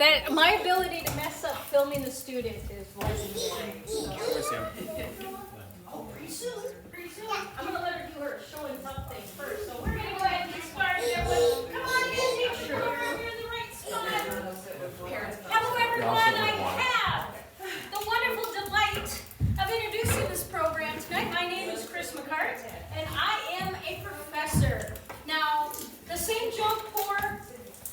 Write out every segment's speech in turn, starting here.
That my ability to mess up filming the student is legendary. Oh, pretty soon. I'm gonna let her do her show and tell thing first. So we're gonna go ahead and get started. Everyone, come on in, make sure you're in the right spot. Hello, everyone. I have the wonderful delight of introducing this program tonight. My name is Chris McCart, and I am a professor. Now, the St. John Poor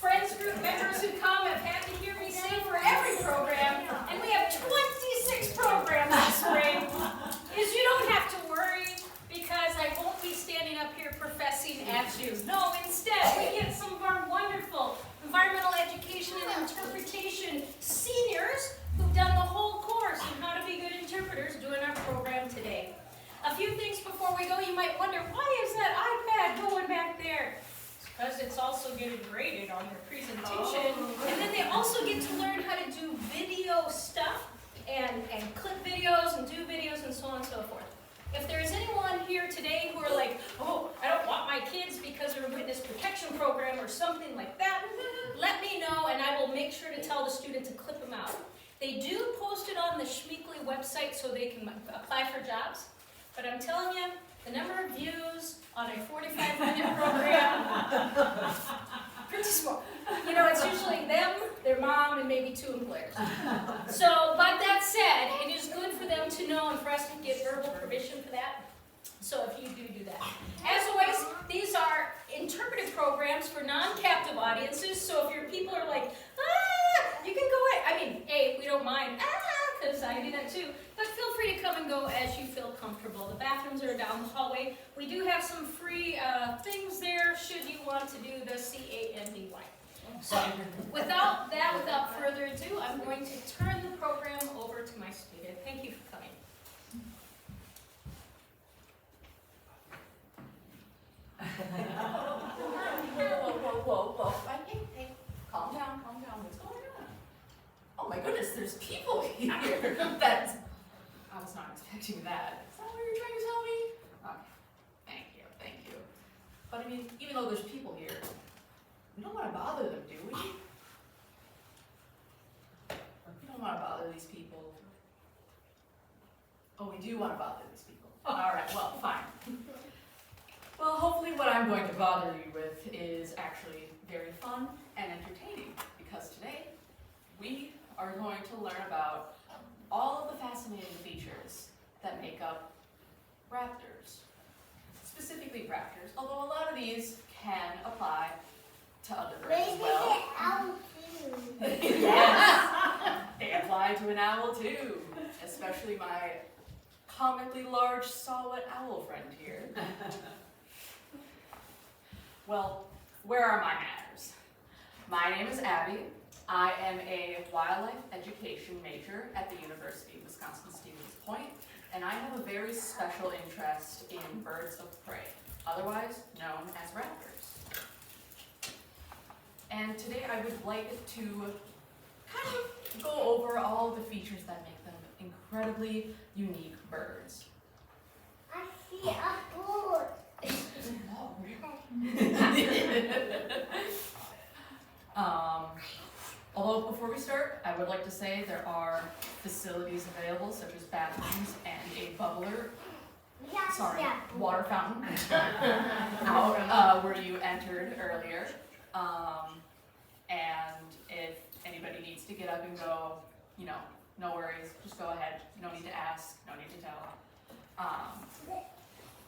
Friends Group members who come have had to hear me say for every program, and we have 26 programs this spring, is you don't have to worry because I won't be standing up here professing at you. No, instead, we get some of our wonderful environmental education and interpretation seniors who've done the whole course on how to be good interpreters doing our program today. A few things before we go, you might wonder, why is that iPad going back there? Because it's also getting graded on their presentation. And then they also get to learn how to do video stuff and clip videos and do videos and so on and so forth. If there's anyone here today who are like, oh, I don't want my kids because they're a witness protection program or something like that, let me know and I will make sure to tell the student to clip them out. They do post it on the Schmeekly website so they can apply for jobs. But I'm telling you, the number of views on a 45-minute program, pretty small. You know, it's usually them, their mom, and maybe 2 employers. So, but that said, it is good for them to know and for us to get verbal permission for that. So if you do that. As always, these are interpretive programs for non-captive audiences. So if your people are like, you can go away. I mean, A, we don't mind, because I do that too. But feel free to come and go as you feel comfortable. The bathrooms are down the hallway. We do have some free things there should you want to do the CANDY. So without further ado, I'm going to turn the program over to my student. Thank you for coming. Whoa. Hey, calm down. What's going on? Oh my goodness, there's people here. I was not expecting that. Is that what you're trying to tell me? Okay, thank you. But I mean, even though there's people here, we don't want to bother them, do we? We don't want to bother these people. Oh, we do want to bother these people. All right, well, fine. Well, hopefully what I'm going to bother you with is actually very fun and entertaining, because today we are going to learn about all of the fascinating features that make up raptors. Specifically raptors, although a lot of these can apply to other birds as well. Yes, they apply to an owl too, especially my comically large saw-whet owl friend here. Well, where are my manners? My name is Abby. I am a wildlife education major at the University of Wisconsin-Stevens Point, and I have a very special interest in birds of prey, otherwise known as raptors. And today I would like to kind of go over all the features that make them incredibly unique birds. I see a bird. Although before we start, I would like to say there are facilities available such as bathrooms and a water fountain out where you entered earlier. And if anybody needs to get up and go, no worries, just go ahead. No need to ask, no need to tell.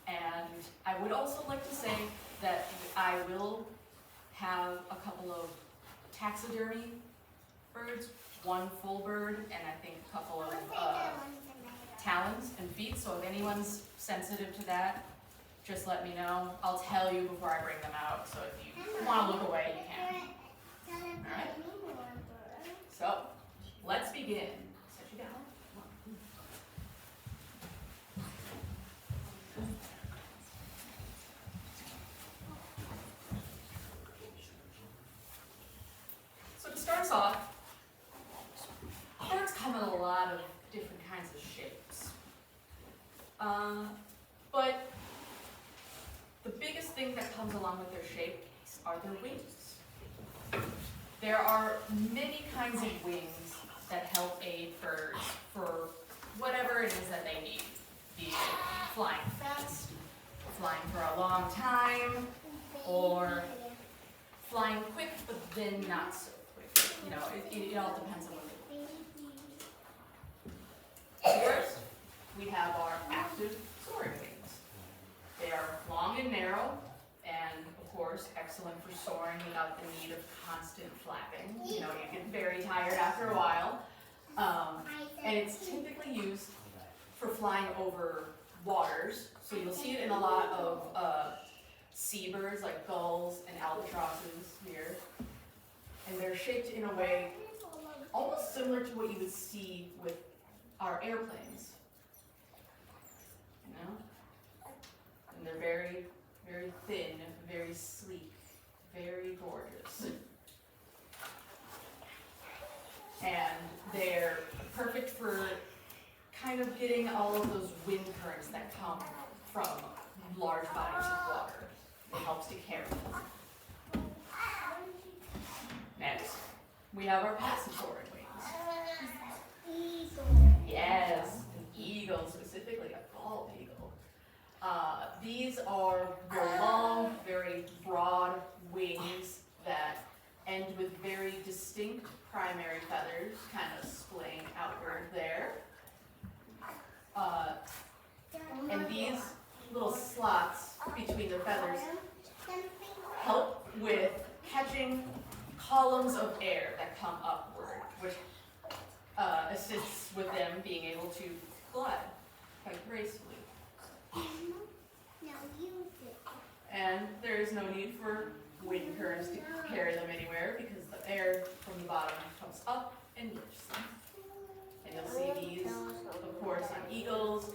And I would also like to say that I will have a couple of taxidermy birds, one full bird, and I think a couple of talons and feet. So if anyone's sensitive to that, just let me know. I'll tell you before I bring them out. So if you want to look away, you can. All right. So let's begin. Sit you down. So to start us off, birds come in a lot of different kinds of shapes. But the biggest thing that comes along with their shape are their wings. There are many kinds of wings that help aid birds for whatever it is that they need. Be it flying fast, flying for a long time, or flying quick but then not so quick. You know, it all depends on what they need. First, we have our active soaring wings. They are long and narrow, and of course, excellent for soaring without the need of constant flapping. You know, you get very tired after a while. And it's typically used for flying over waters. So you'll see it in a lot of seabirds like gulls and albatrosses here. And they're shaped in a way almost similar to what you would see with our airplanes. You know? And they're very, very thin, very sleek, very gorgeous. And they're perfect for kind of getting all of those wind currents that come from large bodies of water. It helps to carry them. Next, we have our passive soaring wings. Yes, an eagle, specifically a bald eagle. These are very long, very broad wings that end with very distinct primary feathers, kind of splaying outward there. And these little slots between the feathers help with catching columns of air that come upward, which assists with them being able to glide quite gracefully. And there is no need for wind currents to carry them anywhere because the air from the bottom comes up and lifts them. And you'll see these, of course, on eagles,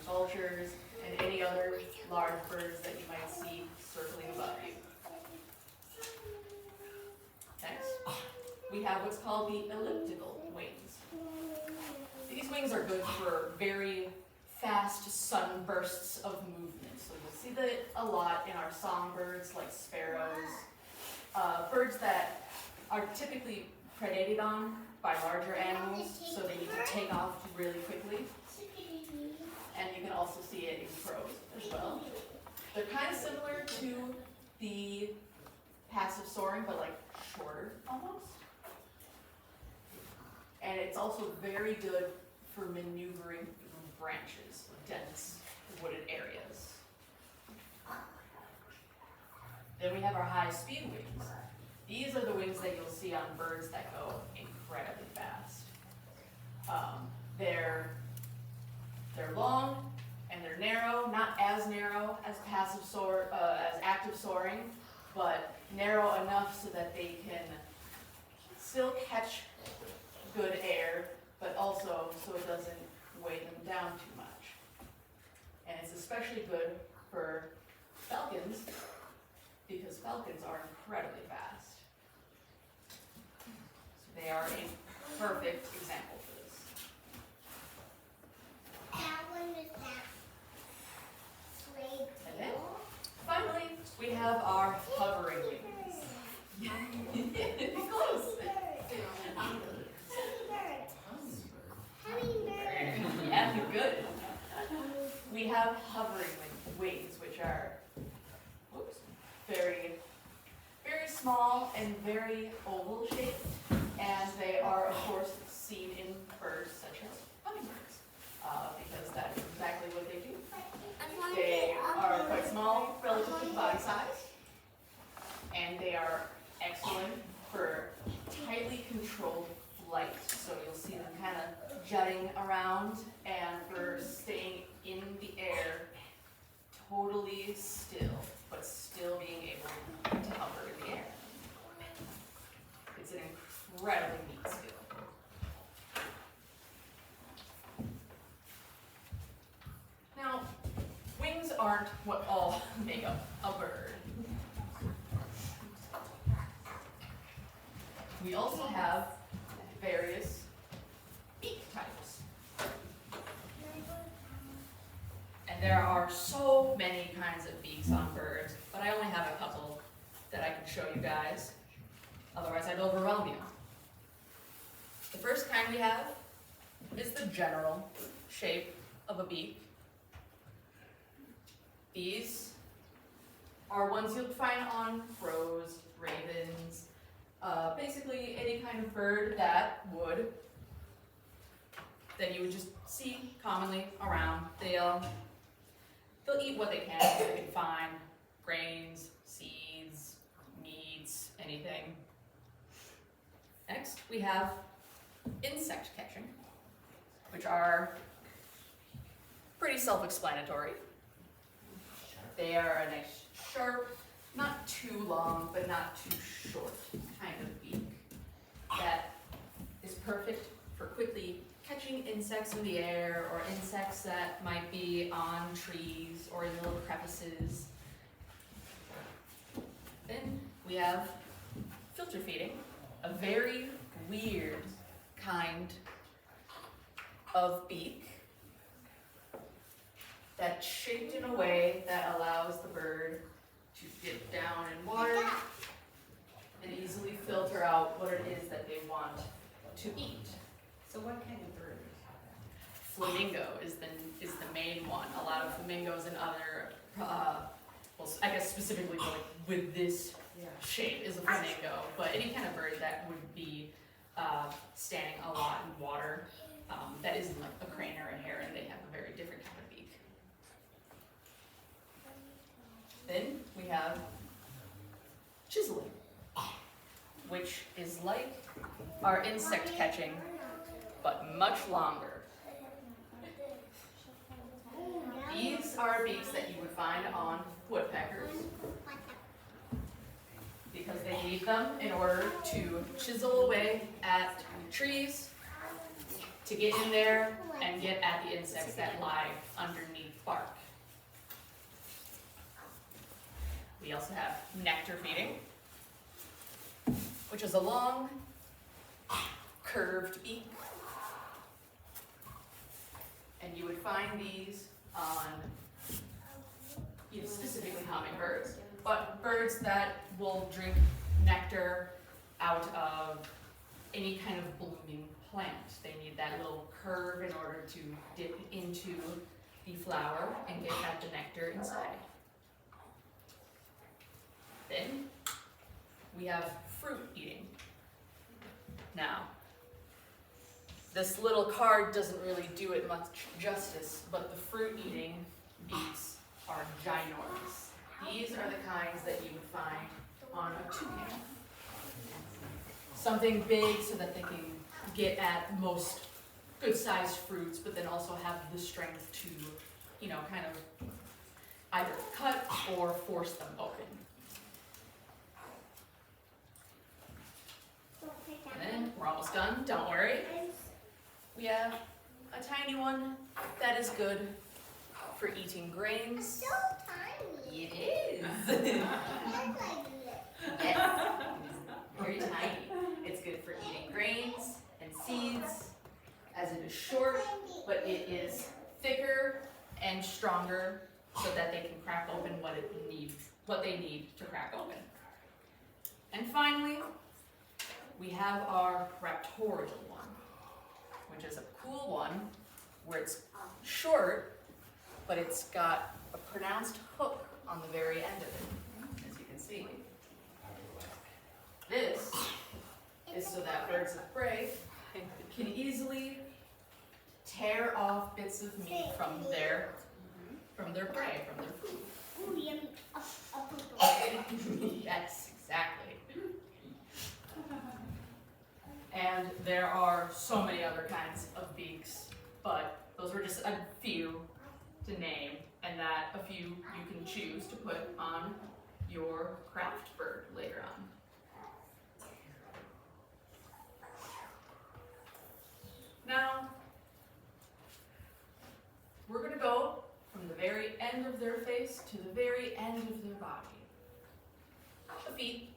vultures, and any other large birds that you might see circling above you. Next, we have what's called the elliptical wings. These wings are good for very fast sunbursts of movement. So you'll see that a lot in our songbirds like sparrows, birds that are typically predated on by larger animals, so they need to take off really quickly. And you can also see it in crows as well. They're kind of similar to the passive soaring, but like shorter almost. And it's also very good for maneuvering through branches, dense wooded areas. Then we have our high-speed wings. These are the wings that you'll see on birds that go incredibly fast. They're long and they're narrow, not as narrow as as active soaring, but narrow enough so that they can still catch good air, but also so it doesn't weigh them down too much. And it's especially good for falcons because falcons are incredibly fast. So they are a perfect example for this. And then, finally, we have our hovering wings. Close. Yeah, you're good. We have hovering wings, which are very, very small and very oval shaped, and they are, of course, seen in birds such as hummingbirds, because that is exactly what they do. They are quite small relative to body size, and they are excellent for tightly controlled flight. So you'll see them kind of jutting around, and for staying in the air totally still, but still being able to hover in the air. It's an incredibly neat skill. Now, wings aren't what all make up a bird. We also have various beak types. And there are so many kinds of beaks on birds, but I only have a couple that I can show you guys. Otherwise I'd overrun kind we have is the general shape of a beak. These are ones you'll find on crows, ravens, basically any kind of bird that you would just see commonly around. They'll eat what they can. They can find grains, seeds, meats, anything. Next, we have insect catching, which are pretty self-explanatory. They are a nice, sharp, not too long, but not too short kind of beak that is perfect for quickly catching insects in the air or insects that might be on trees or in little crevices. Then we have filter feeding, a very weird kind of beak that's shaped in a way that allows the bird to dip down in water and easily filter out what it is that they want to eat. So what kind of bird? Flamingo is the main one. A lot of flamingos and other, well, I guess specifically with this shape is a flamingo, but any kind of bird that would be standing a lot in water, that isn't like a crane or a heron, they have a very different kind of beak. Then we have chiseling, which is like our insect catching, but much longer. These are beaks that you would find on woodpeckers because they need them in order to chisel away at trees, to get in there and get at the insects that lie underneath bark. We also have nectar feeding, which is a long, curved beak. And you would find these on specifically hummingbirds, but birds that will drink nectar out of any kind of blooming plant. They need that little curve in order to dip into the flower and get at the nectar inside. Then we have fruit eating. Now, this little card doesn't really do it much justice, but the fruit eating beaks are ginormous. These are the kinds that you would find on a toucan. Something big so that they can get at most good-sized fruits, but then also have the strength to, kind of either cut or force them open. And then we're almost done, don't worry. We have a tiny one that is good for eating grains. So tiny. It is. Yes, very tiny. It's good for eating grains and seeds, as it is short, but it is thicker and stronger so that they can crack open what they need to crack open. And finally, we have our raptorial one, which is a cool one where it's short, but it's got a pronounced hook on the very end of it, as you can see. This is so that birds of prey can easily tear off bits of meat from their prey, from their food. Ooh, yummy. Yes, exactly. And there are so many other kinds of beaks, but those were just a few to name, and that a few you can choose to put on your craft bird later on. Now, we're going to go from the very end of their face to the very end of their body. The feet.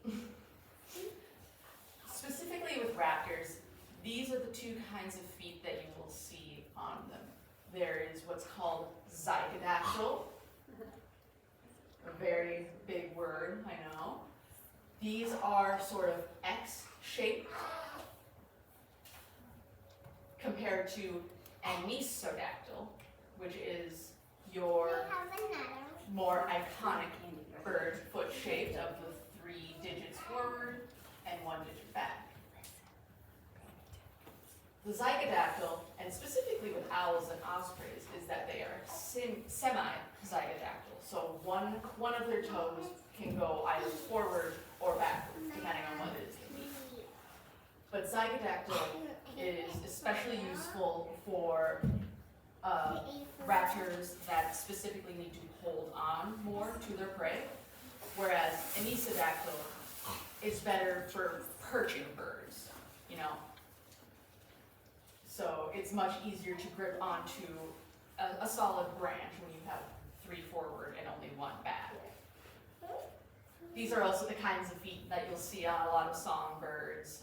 Specifically with raptors, these are the two kinds of feet that you will see on them. There is what's called zygodactyl, a very big word, I know. These are sort of X-shaped. compared to anisodactyl, which is your more iconic bird foot shaped of the 3 digits forward and 1 digit back. The zygodactyl, and specifically with owls and ospreys, is that they are semi-zygodactyl. So one of their toes can go either forward or backward, depending on what it is they need. But zygodactyl is especially useful for raptors that specifically need to hold on more to their prey, whereas anisodactyl is better for perching birds, you know. So it's much easier to grip onto a solid branch when you have 3 forward and only 1 back. These are also the kinds of feet that you'll see on a lot of songbirds,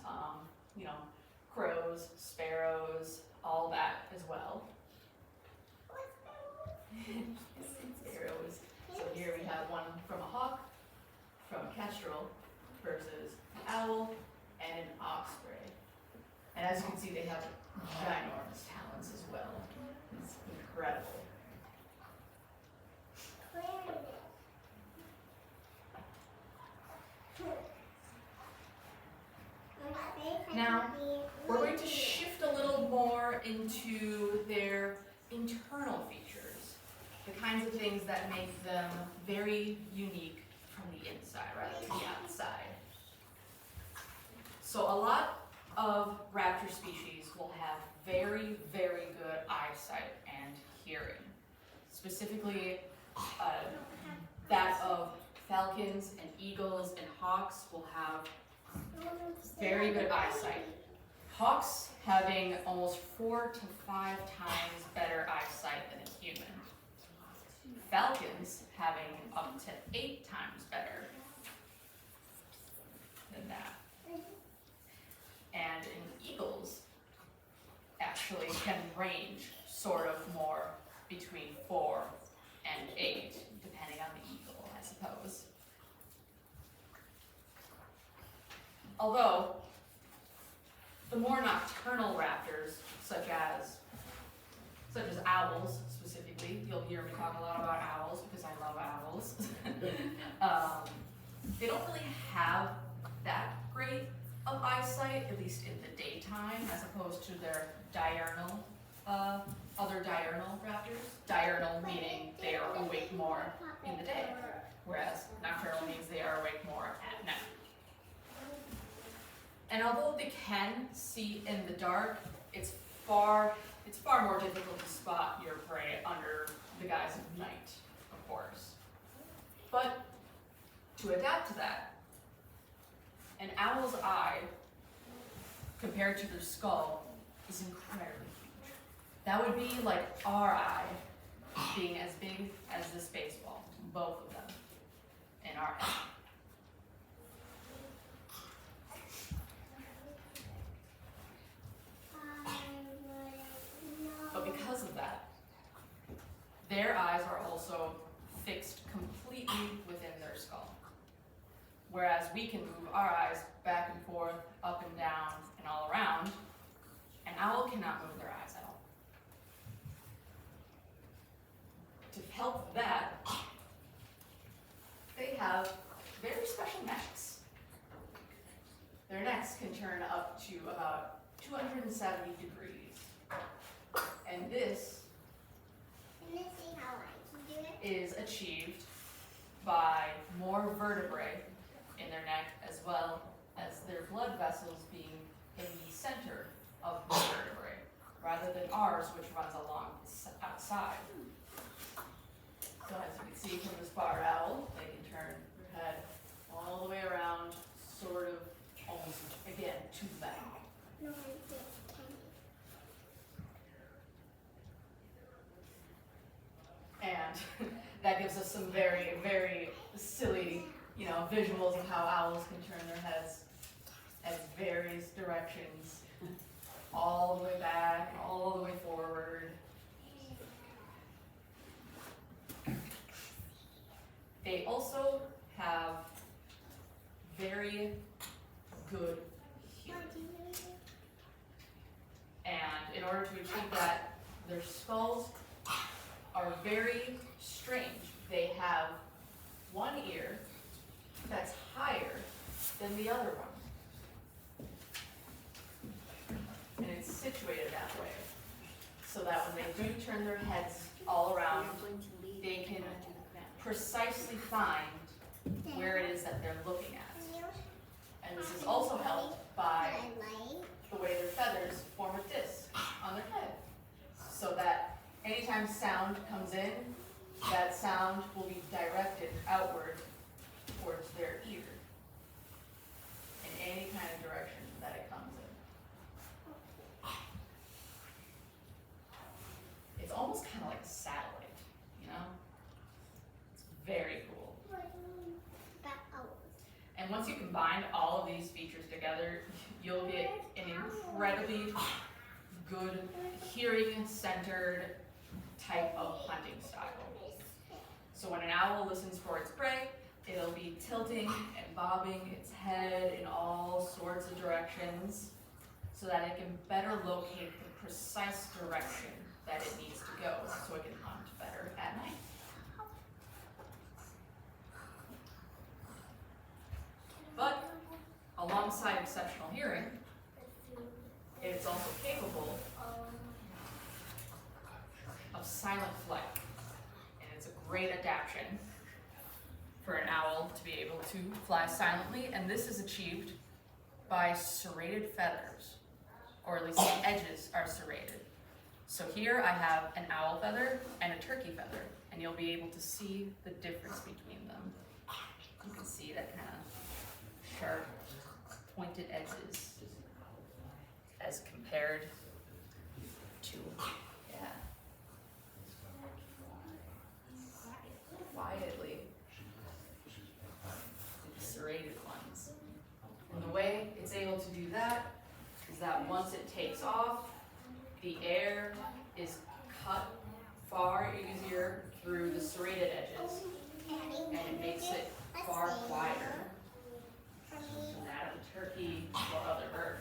you know, crows, sparrows, all that as well. Sparrows. So here we have one from a hawk, from a kestrel, versus an owl and an osprey. And as you can see, they have ginormous talons as well. It's incredible. Now, we're going to shift a little more into their internal features, the kinds of things that make them very unique from the inside rather than the outside. So a lot of raptor species will have very, very good eyesight and hearing. Specifically, that of falcons and eagles and hawks will have very good eyesight. Hawks having almost 4 to 5 times better eyesight than a human. Falcons having up to 8 times better than that. And eagles actually can range sort of more between 4 and 8, depending on the eagle, I suppose. Although, the more nocturnal raptors, such as owls specifically, you'll hear me talk a lot about owls because I love owls. They don't really have that great of eyesight, at least in the daytime, as opposed to their diurnal, other diurnal raptors. Diurnal meaning they are awake more in the day, whereas nocturnal means they are awake more at night. And although they can see in the dark, it's far more difficult to spot your prey under the guise of night, of course. But to adapt to that, an owl's eye, compared to their skull, is incredibly huge. That would be like our eye being as big as this baseball, both of them, in our eye. But because of that, their eyes are also fixed completely within their skull. Whereas we can move our eyes back and forth, up and down, and all around, an owl cannot move their eyes at all. To help that, they have very special necks. Their necks can turn up to about 270 degrees. And this is achieved by more vertebrae in their neck, as well as their blood vessels being in the center of the vertebrae, rather than ours, which runs along the outside. So as you can see from this barred owl, they can turn their head all the way around, sort of almost, again, to the back. And that gives us some very, very silly, visuals of how owls can turn their heads at various directions, all the way back, all the way forward. They also have very good hearing. And in order order to achieve that, their skulls are very strange. They have one ear that's higher than the other one. And it's situated that way, so that when they do turn their heads all around, they can precisely find where it is that they're looking at. And this is also helped by the way their feathers form a disc on their head, so that anytime sound comes in, that sound will be directed outward towards their ear in any kind of direction that it comes in. It's almost kind of like a satellite, you know? It's very cool. And once you combine all of these features together, you'll get an incredibly good hearing-centered type of hunting style. So when an owl listens for its prey, it'll be tilting and bobbing its head in all sorts of directions so that it can better locate the precise direction that it needs to go so it can hunt better at night. But alongside exceptional hearing, it's also capable of silent flight. And it's a great adaptation for an owl to be able to fly silently, and this is achieved by serrated feathers, or at least the edges are serrated. So here I have an owl feather and a turkey feather, and you'll be able to see the difference between them. You can see that kind of sharp, pointed edges as compared to, quietly, the serrated ones. And the way it's able to do that is that once it takes off, the air is cut far easier through the serrated edges, and it makes it far quieter than that of a turkey or other bird.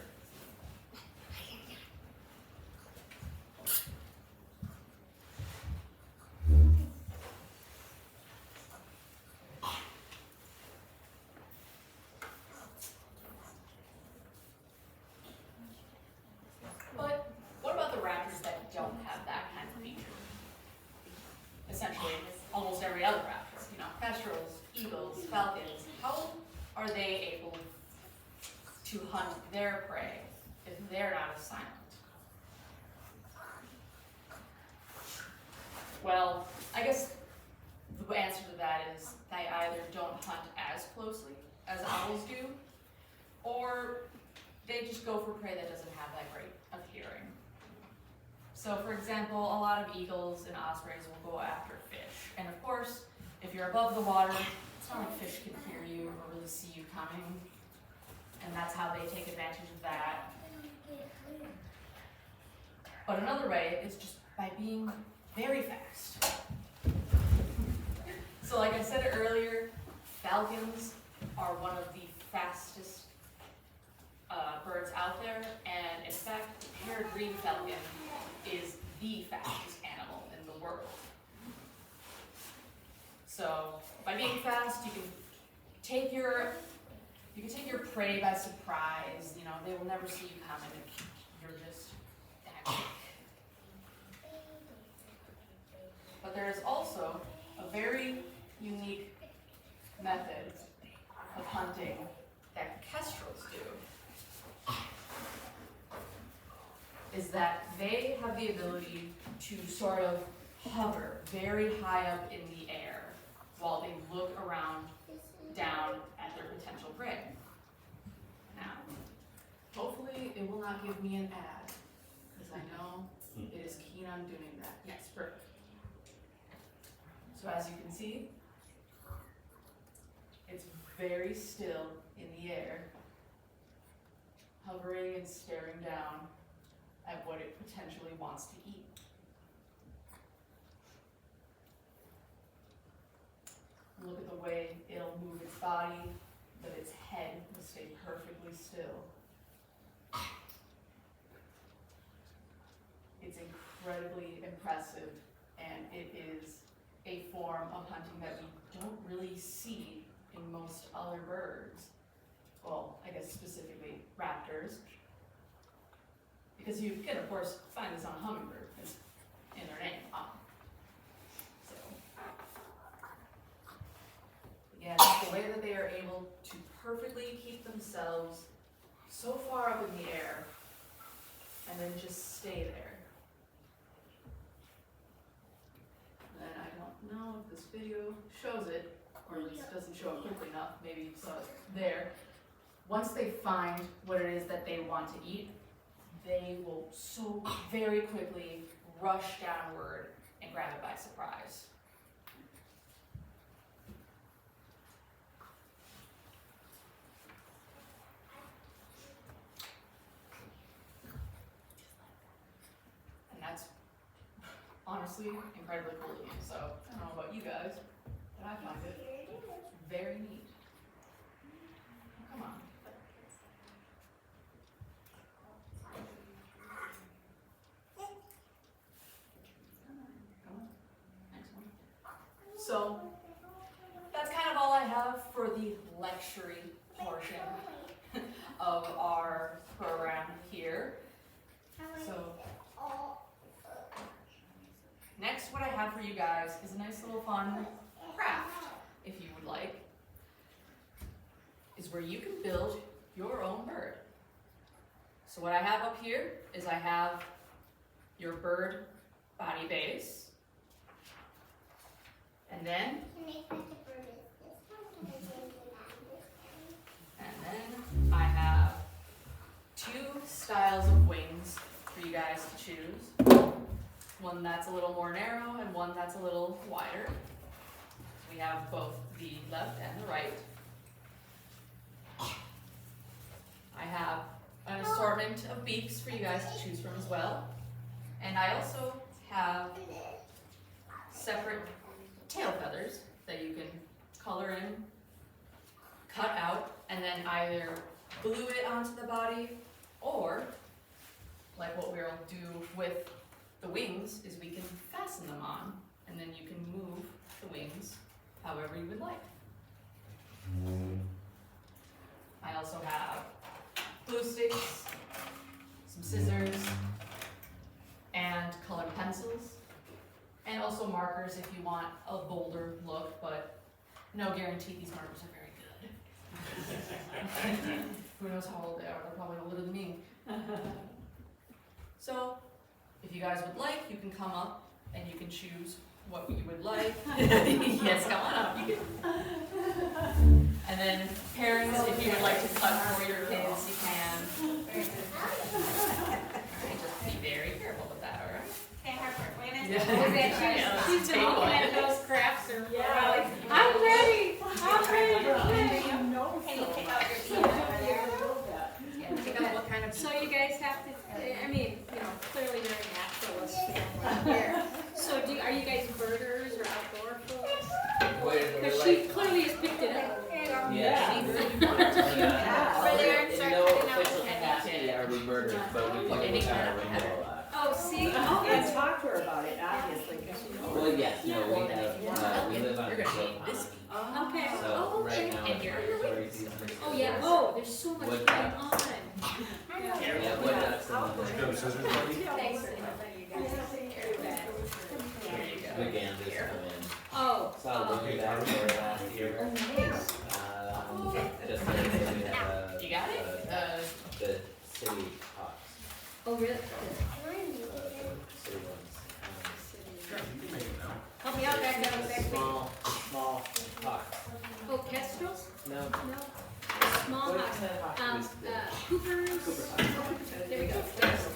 But what about the raptors that don't have that kind of feature? Essentially, almost every other raptor, kestrels, eagles, falcons, how are they able to hunt their prey if they're not as silent? Well, I guess the answer to that is they either don't hunt as closely as owls do, or they just go for prey that doesn't have that great of hearing. So for example, a lot of eagles and ospreys will go after fish. And of course, if you're above the water, it's not like fish can hear you or really see you coming. And that's how they take advantage of that. But another way is just by being very fast. So like I said earlier, falcons are one of the fastest birds out there, and in fact, the paired green falcon is the fastest animal in the world. So by being fast, you can take your prey by surprise. They will never see you coming. You're just that quick. But there is also a very unique method of hunting that kestrels do, is that they have the ability to sort of hover very high up in the air while they look around down at their potential prey. Now, hopefully it will not give me an ad, because I know it is keen on doing that. Yes, perfect. So as you can see, it's very still in the air, hovering and staring down at what it potentially wants to eat. Look at the way it'll move its body, but its head will stay perfectly still. It's incredibly impressive, and it is a form of hunting that we don't really see in most other birds. Well, I guess specifically raptors. Because you can, of course, find this on a hummingbird, it's in their name, So, yeah, just the way that they are able to perfectly keep themselves so far up in the air, and then just stay there. And then I don't know if this video shows it, or at least doesn't show it quickly enough, maybe you saw it there. Once they find what it is that they want to eat, they will so very quickly rush downward and grab it by surprise. And that's honestly incredibly cool to me. So I don't know about you guys, but I find it very neat. Come on. So that's kind of all I have for the lecture portion of our program here. So next, what I have for you guys is a nice little fun craft, if you would like, is where you can build your own bird. So what I have up here is I have your bird body base. And then I have two styles of wings for you guys to choose. One that's a little more narrow and one that's a little wider. We have both the left and the right. I have an assortment of beaks for you guys to choose from as well. And I also have separate tail feathers that you can color in, cut out, and then either glue it onto the body, or like what we'll do with the wings is we can fasten them on, and then you can move the wings however you would like. I also have glue sticks, some scissors, and colored pencils. And also markers if you want a bolder look, but no guarantee these markers are very good. Who knows how old they are? They're probably older than me. So, if you guys would like, you can come up and you can choose what you would like. Yes, come on up. You can. And then parents, if you would like to cut for your kids, you can. Just be very careful with that, all right? Okay, Harper, wait a minute. Yeah. She's been looking at those crafts or Yeah. I'm ready. I'm ready. Can you pick out your piece over there? Yeah, pick out what kind of. So you guys have to, I mean, you know, clearly you're a naturalist family here. So are you guys birders or outdoor folks? Because she clearly has picked it up. Yeah. Over there and start In no cutting out official the capacity are we murdered, but we Any can kind of look at a lot. Oh, see? And talk to her about it, obviously, because you know. Well, yes, no, we have, we live on You're a gonna hill. need this. Okay. So Oh, right okay. now, And it's here. regulatory season. Oh, yeah. Oh, there's so much Wood going ducks. on. Yeah, wood ducks and Thanks. the ganders come in. Oh. Saw a looking back there last year. Just so we have You got it? the city hawks, Oh, really? the city ones. Help me out back there. Small hawks. Oh, kestrels? No, No. Small hawks. Coopers. There we go.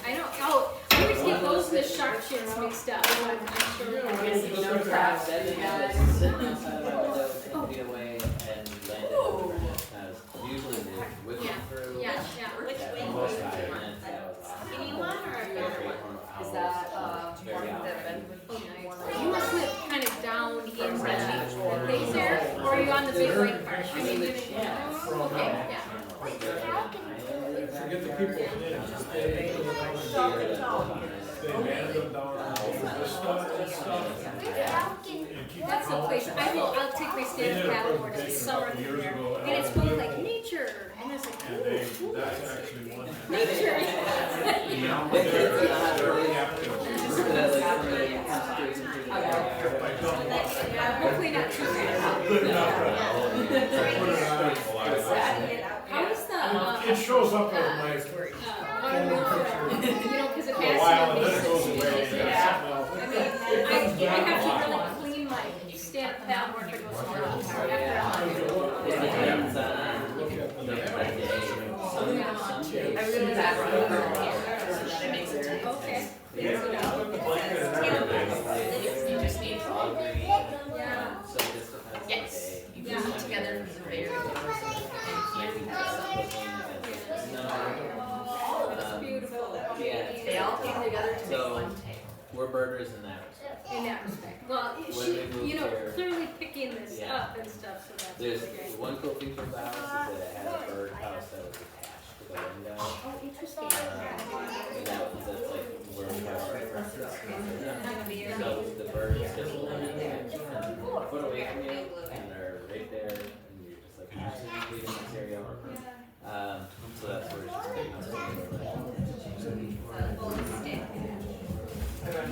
I know. Oh, I always get those and the sharpshooters mixed up. So I'm sure. no crabs, that is just sitting outside of my window, 10 feet away, and landed. Usually they whip them through. Yeah, yeah. Which Yeah, wing? most violent, that was awesome. Skinny one or a Very bigger great one? one. Is that Very one that outstanding. Ben Oh, would? nice. You must live kind of down in the Or- place there, or are you on the big lake part? I mean, Yeah. oh, okay, yeah. Forget Forget the people. Yeah. Just stay. They they banded them down on this stuff and stuff. And keep That's the place, I'll take my stand up paddleboard in the summer through there, and it's going like nature, and it's like, And ooh, they, ooh, that's actually one. nature. Yeah, Hopefully not too bad. How is the, It shows up as my automotive, you know, cause it for a has while and to then it goes be. away and then something else. I mean, I have to really clean my stand up paddleboard if it goes wrong, after I really like it makes it taste. Okay. Yeah, Good to know. with the blanket and everything. You just need all green. Yeah. So it just depends on the yes. day. You put it together for the very good. It's beautiful. Yeah. They all came together to make So- one tail. We're birders in that respect. In that respect. Well, When we she, moved you know, here- clearly picking this Yeah. up and stuff, so that's There's really great. one cool feature of the house is that it had a bird house that was attached to the window. Oh, interesting. And that's like where we have our references. So the birds just land and put away from you, and they're right there, and you're just like, ah, you in this area. So that's where it's just taking us.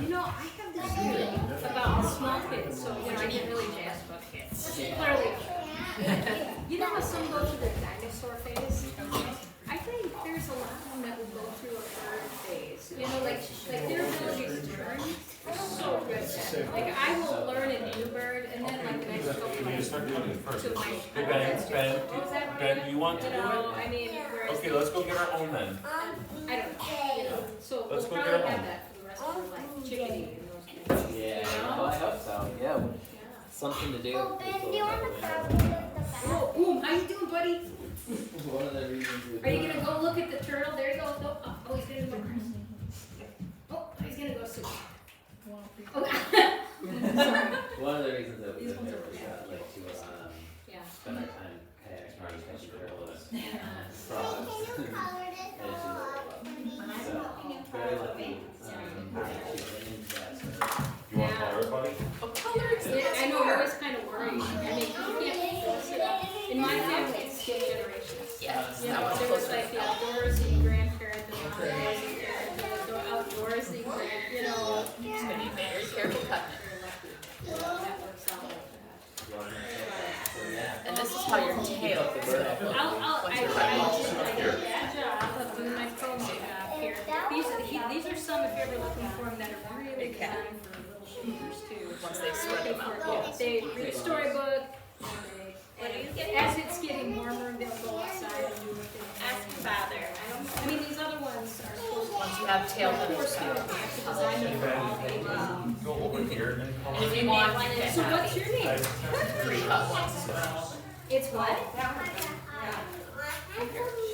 You know, I have this theory about small kids, so, you know, I get really jazzed about kids. Clearly. You know how some go through the dinosaur phase? I think there's a lot of them that will go through a bird phase. You know, like their ability to learn is so good. Like, I will learn a new bird, and then like the next couple We need to start cutting it first. to my. Hey, Ben, you want to You do know, it? I mean, whereas. Okay, let's go get our own then. I don't know, you know, so we'll Let's go probably get have one. that for the rest of our life, chickadee and those kind of things. Yeah, You know? well, I hope so. Yeah, Yeah. something to do. Oh, Ben, do you want to It's grab the Oh, ooh, how you doing, buddy? one of the reasons we Are you gonna go look at the turtle? There you go. No, oh, he's gonna go first. Oh, he's gonna go soon. Oh, sorry. One of the reasons that we live there was like to Yeah. spend our time kayaking and catching turtles, Can frogs, you color this? and she really loved it. So very lucky. She's into that sort of. You want to color it, buddy? Oh, colors. Yeah, I know, I was kind of worried. I mean, you can't mix it up. In my family, it's skip generations. Yes, You that know, was there was closer. like the outdoorsy grandparent, the non-outdoorsy parent, the outdoorsy grand, you know. Just gonna be very careful cutting it. Very lucky. That works out like that. Love it. So yeah. And this is how your tail goes up. I Once you're did ready. that job of doing my promo job here. These are some, if you're ever looking for them, that are really designed for little shooters too. Once they spread them out. They read a storybook, and as it's getting warmer, they'll go outside and do what they want. Ask your father. I mean, these other ones are supposed to. Once you have tail Of course, feathers you out. have to design them for all ages. Go over here and then And color if it. you want, you can So what's have your name? pre-cut ones as well. It's what?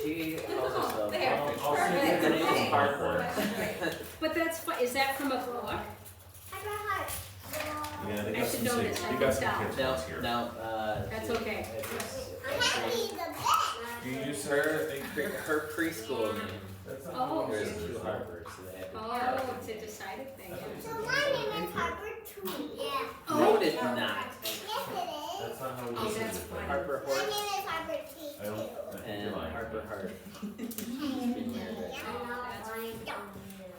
She calls herself. There. I'll see if the name is Harper. But that's fun. Is that from a book? Yeah, they I got should some know safe, this, I they can got some tell. kids No, ones here. no, That's she- okay. You use her preschool name. Oh. There's two Harpers, so they have to. Oh, it's a decided thing. So my name is Harper too. Yeah. No, it is not. Yes, it is. That's not how we Oh, use that's it. funny. Harper My Horse name is Harper T I don't, too. and you're lying. Harper Hart.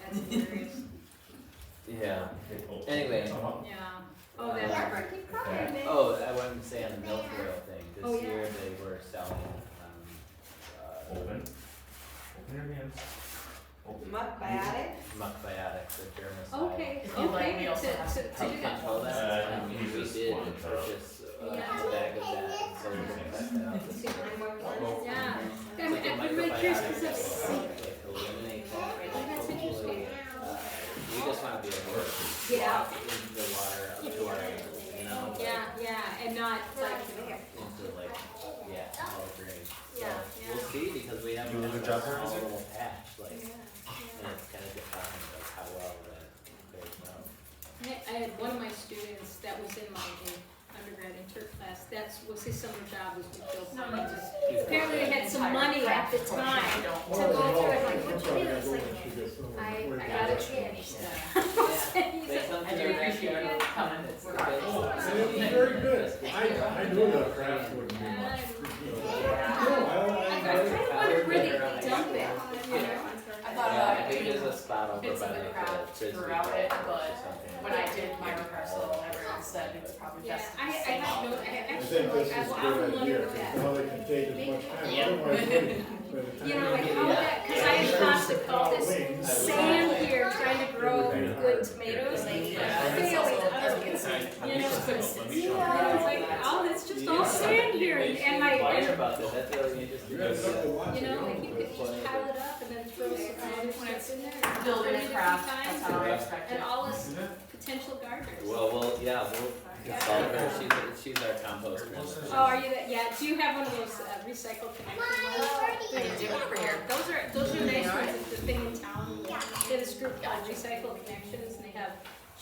That's hilarious. Yeah. Oh. Anyway. Yeah. Oh, that Harper. Keep coloring, man. Oh, I wanted to say on the milk royal thing, Oh, this yeah. year they were selling, Open. Open your hands. Open. muck biotics, the germicide. Okay, If you'd like, okay, we also have to some do You can that. tell that, you we just did want to- purchase a Yeah. bag of that, and so we're gonna cut that out this year. Yeah. So I'm the really curious because microbiotics, that's, like, eliminate that, like, that's interesting. we just wanna be able to Get out. walk into the water up to our ankles, you know? Yeah, and not like, Into like, yeah, all green. So Yeah, we'll see, because we have You do a a good job there, small is it? little patch, like, and it's kinda defined like how well that bears out. I had one of my students that was in my undergrad intern class, we'll see summer job was to build No, something. just. Apparently they had some money at the time to go through it, like, what you do? It's like, I got it changed. They come to their backyard, come and it's. Oh, it's very good. I knew that craft wouldn't be much. I kind of wondered where they dump it, you know? I thought Yeah, I about think doing there's a spot over bits by of the like craft the frisbee throughout it, golf or but something. when I did my rehearsal, everyone said it was probably Yeah, best. I have no, I I actually, think this like, is a I good wondered idea, with that. because now they can take as much time, otherwise, by the time You know, like you how get that, cause I have constant call this sand here trying to grow good tomatoes, failing utterly. You know, it's like, oh, it's just all sand here, and my, Inquire and, about that, that's really interesting. You guys have to watch you it. know, like you could just pile it up and then throw some other stuff in there. Building a 30 craft, different that's times, how I expect and it. all this potential gardeners. Well, yeah, we'll consult her, she's our composter. Oh, are you that, yeah, do you have one of those recycled connection ones? What are you doing over here? Those are nice ones, it's the thing in town, they have this group called Recycled Connections, and they have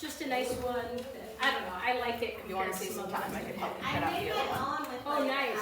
just a nice one, that- I don't know, I like it If you wanna compared to see some some other time, I ones. can help you I cut out made the my other one. own with Oh, nice.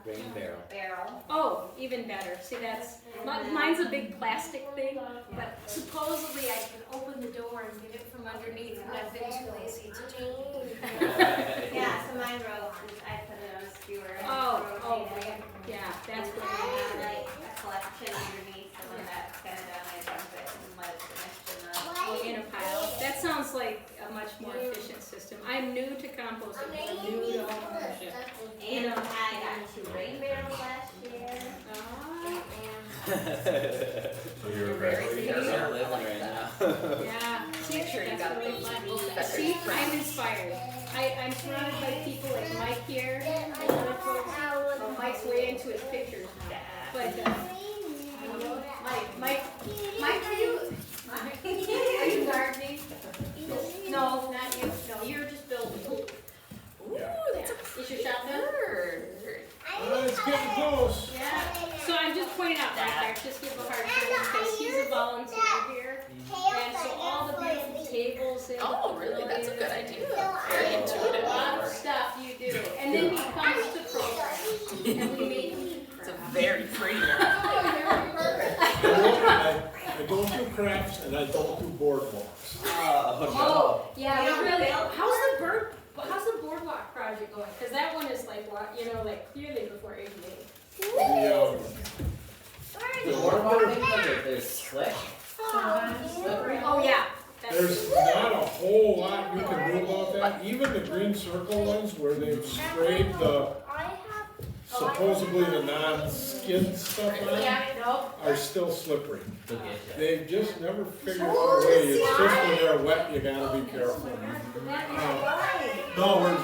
Green barrel. barrel. Oh, even better, see that's, mine's a big plastic thing, but supposedly I can open the door and get it from underneath, and I've been too lazy to do it. Yeah, so mine broke. I put it on a skewer. and Oh, rotated it. yeah, that's And what then I I had got. like a collection underneath, and when that's kind of done, I dump it and let it finish in the. Oh, in a pile. That sounds like a much more efficient system. I'm new to composting, I'm new to homeownership. And I got 2 rain barrels last year. Ah, So you're Very very. clear. They're living right now. yeah. See, Sure, you that's got really those fun. See, I'm inspired. I'm surrounded by people like Mike here, and other folks. Well, Mike's way into his pictures now. But, Mike, are you gardening? No, not you. No, you're just building. Ooh, that's a Is your shop done? bird. It's getting close. Yeah. So I'm just pointing out, Mike, I just give a hard time because he's a volunteer here. And so all the beautiful tables and. Oh, really? That's a good idea. Very A intuitive. lot of stuff you do. And then he comes to programs and we meet him. It's a very pretty one. I don't do crafts and I don't do boardwalks. Oh, yeah, we really, how's the boardwalk project going? Cause that one is like, like clearly before ADA. The The boardwalk thing, like there's slick. Oh, yeah. there's not a whole lot you can do about that. Even the green circle ones where they've sprayed the, supposedly the non-skid stuff on it, Yeah, no. are still slippery. They'll get you. They've just never figured out a way. It's just when they're wet, you gotta be careful. No,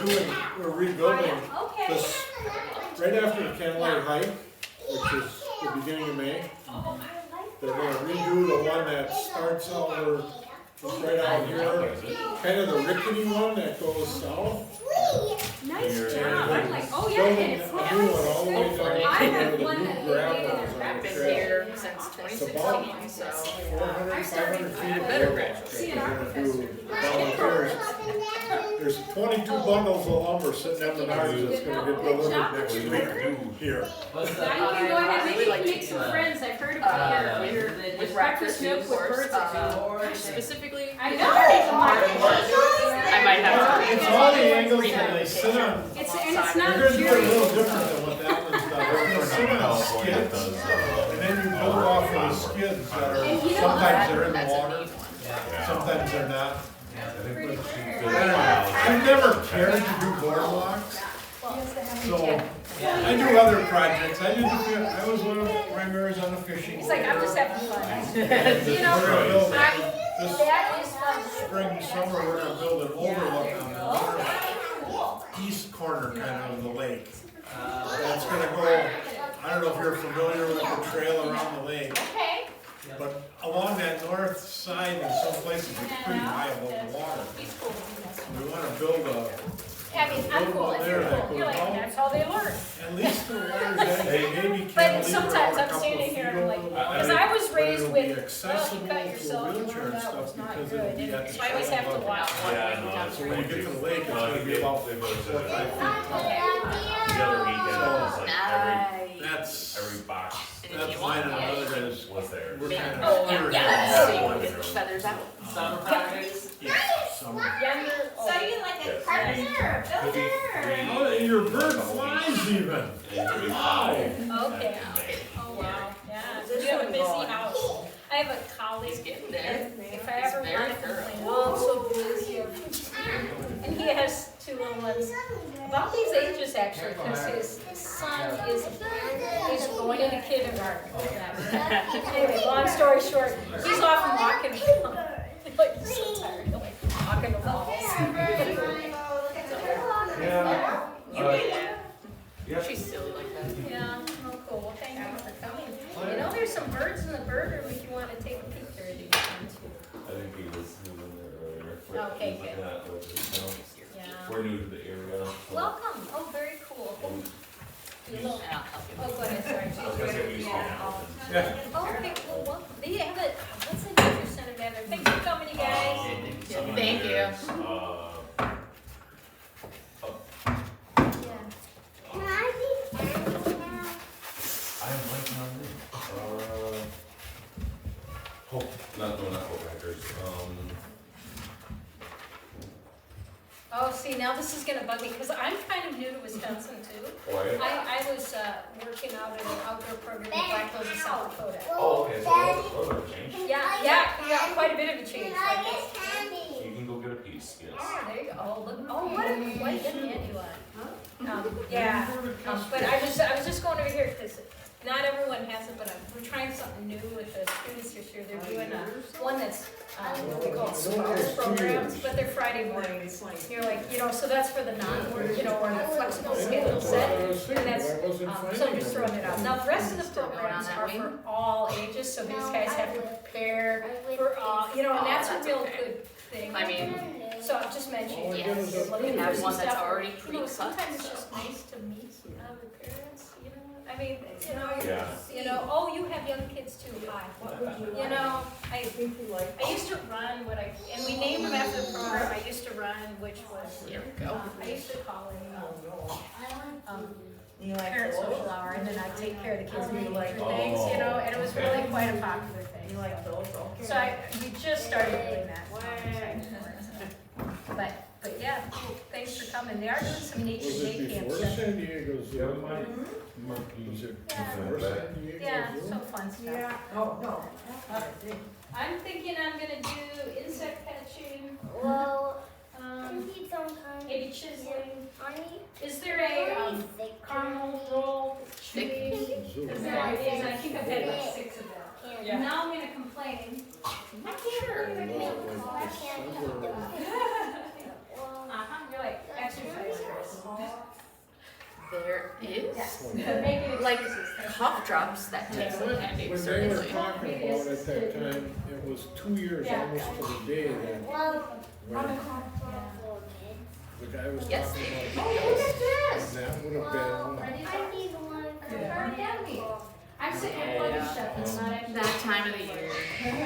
we're rebuilding Okay. this, right after the Cantlay Hike, which is the beginning of May. They're gonna redo the one that starts over, just right out here, kind of the rickety one that goes south. Nice job. I'm like, oh yeah, Building and it's a new one all the way down I to have where the one new that gravel they did is in on I've the been trail. here since It's about 2016, so. 400, 500 feet of better boardwalk. See an They're art gonna do volunteers. There's 22 bundles of lumber sitting at Menards that's gonna get delivered next week here. What's the? Now you can go ahead, maybe you like can make to some do friends, I've heard about your, With breakfast breakfast milk of with course, birds at specifically. I know, it's I might have to. It's all the angles that they sit on. and it's They're not gonna do it a jury. little different than what that one's done. They're gonna sit on skids, and then you build off of the skids that are, And you know sometimes they're in the That's a water, neat one. sometimes they're not. I've never cared to do boardwalks, so I do other projects. I was one of the primaries on the fishing. He's like, I'm just having fun. You know, This That is fun. spring, summer, we're gonna build an overlook on the northeast corner kind of the lake. That's gonna go, I don't know if you're familiar with the trail around the lake, Okay. but along that north side in some places it's pretty high above the water. We wanna build a I'm cool, if you're cool, you're like, that's how they learn. At least the wires that maybe But cantilever sometimes out a I'm couple standing feet here and I'm like, over the because line, I was but raised it'll be with, well, you accessible cut to a yourself, you wheelchair know, and that stuff was not because good. it'll be at And the so I always tail have to level. watch. Yeah, no, So when you get to the lake, it's No, gonna be about they 4 or 5 feet. the other weekend, it was like Nice. That's, every box that's mine and another is, was there. we're kind Oh, of yeah, here. yeah, so you can get your feathers out. Summer projects? Summer. Younger, So you like a Yes. carpenter, Could be builder. Oh, and your bird flies even. Every Wow. okay. Oh, wow, yeah, you have a busy house. I have a colleague, He's getting there. and if I He's ever very want to thorough. complain, oh, I'm so busy. And he has 2 little ones, about these ages actually, because his son is going into kindergarten. Anyway, long story short, he's off and walking. Like, he's so tired, like, walking the walls. Yeah. Yeah. She's silly like that. Yeah, oh, cool, well, thank you for coming. You know, there's some birds in the bird room if you want to take a peek there. I think he was in there earlier. Okay, He was looking good. at what was, you know, Yeah. we're new to the area. so- Welcome, oh, very cool. You little- And I'll help you. Oh, go ahead, sorry. I was gonna say we used to be in Hamilton. Yeah. Oh, okay, cool, welcome. Do you have a, what's the nature center down there? Thanks for coming, you guys. Some of Thank you. there's, Yeah. I am liking on this. Not Hope Records, Oh, see, now this is gonna bug me, because I'm kind of new to Wisconsin too. Wyatt? I was, working out at an outdoor program in Black Hills in South Dakota. Oh, okay, so those are changed. Yeah, quite a bit of a change, like this. You can go get a piece, yes. Oh, there you go, oh, look, oh, what a hand you are. Yeah, but I was just going over here, because not everyone has it, but we're trying something new with the students this year. They're doing one that's, what we call spouse programs, but they're Friday mornings. You're like, you know, so that's for the non-work, you know, or the flexible schedule set. And that's, so I'm just throwing it out. Now, the rest of the programs are for all ages, so these guys have to prepare for all, you know, and that's a real good thing. I mean, So I'm just mentioning, yes, yes, looking you for have some one that's stuff. already You know, pre-cut. sometimes it's just nice to meet the parents, you know, I mean, you know, Yeah. you know, oh, you have young kids too, hi. You know, I used to run and we named them after the program I used to run, which was, Here we go. I used to call it, parent social hour, and then I'd take care of the kids and do like things, you know, and it was really quite a popular thing. So we just started doing that. But yeah, cool. Thanks for coming. They are doing some nature Was day it camp before stuff. San Diego Zoo? Yeah, mine. Was it Yeah. before San Diego Yeah, Zoo? some fun stuff. I'm thinking I'm gonna do insect catching, Well, maybe chiseling. Is there a caramel roll tree? Zoo. Because there is, and I think I've had like 6 of them. Yeah. Now I'm gonna complain. Sure. You're like exercise. There is But make it like excuses. cough drops that take some When handing, they were certainly. talking about it at that time, it was 2 years almost to the day then, when the guy was Yes. talking about Oh, look at this. that would have been, I'm sitting at Plug and Shut, it's not actually. That time of the year.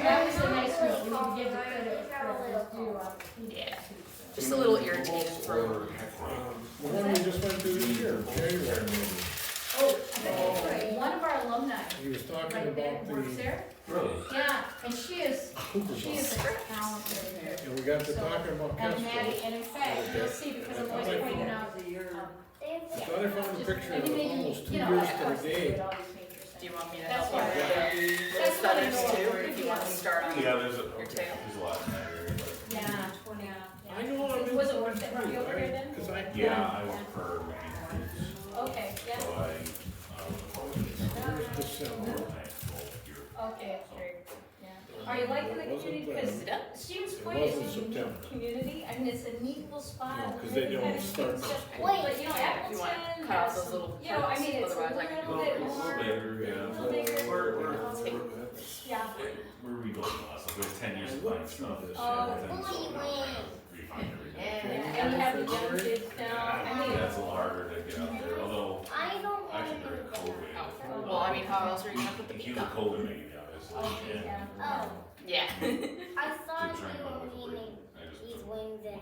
That was a nice week, we could give the credit for Yeah. Just a little irritated for. the one we just went to this year, January. One of our alumni, He was talking right there, about works the there. Really? Yeah, and she is Cooper a talent right there. and we got to talking about And Maddie, Kestrel. and in fact, you'll see, because I'm always pointing out, I thought I found a picture of everybody, almost 2 you know, years I to the always day. do all these nature Do you centers. want me to That's help you why. with That's those what I feathers know. too, or if you want to start on? Yeah, there's a Yeah. lot in that area, but. Yeah, I know I'm in. Was it worth it for you over here then? Cause I. Yeah, I work for McKinsey, Okay, yeah, so I, Where's December? okay, great, yeah. Are you liking the community? Because she was It pointing wasn't to the September. community, I mean, it's a neat little spot. No, 'cause they don't start this Wait. But you know, If you want Appleton to cut off has those some, little you know, I parts, mean, it's a otherwise I can little do bit more, bigger, a yeah. little bigger. We're Yeah, rebuilding a lot, so was 10 years of I buying looked through stuff. this. Then so refine everything. And you have the young kids now, I mean. Yeah, it's a little harder to get out there, although actually during COVID. Well, I mean, how else are you gonna put the Cue heat the on? COVID maybe, obviously. And Yeah. I thought to try and you run were with the meaning I just these put, wings and.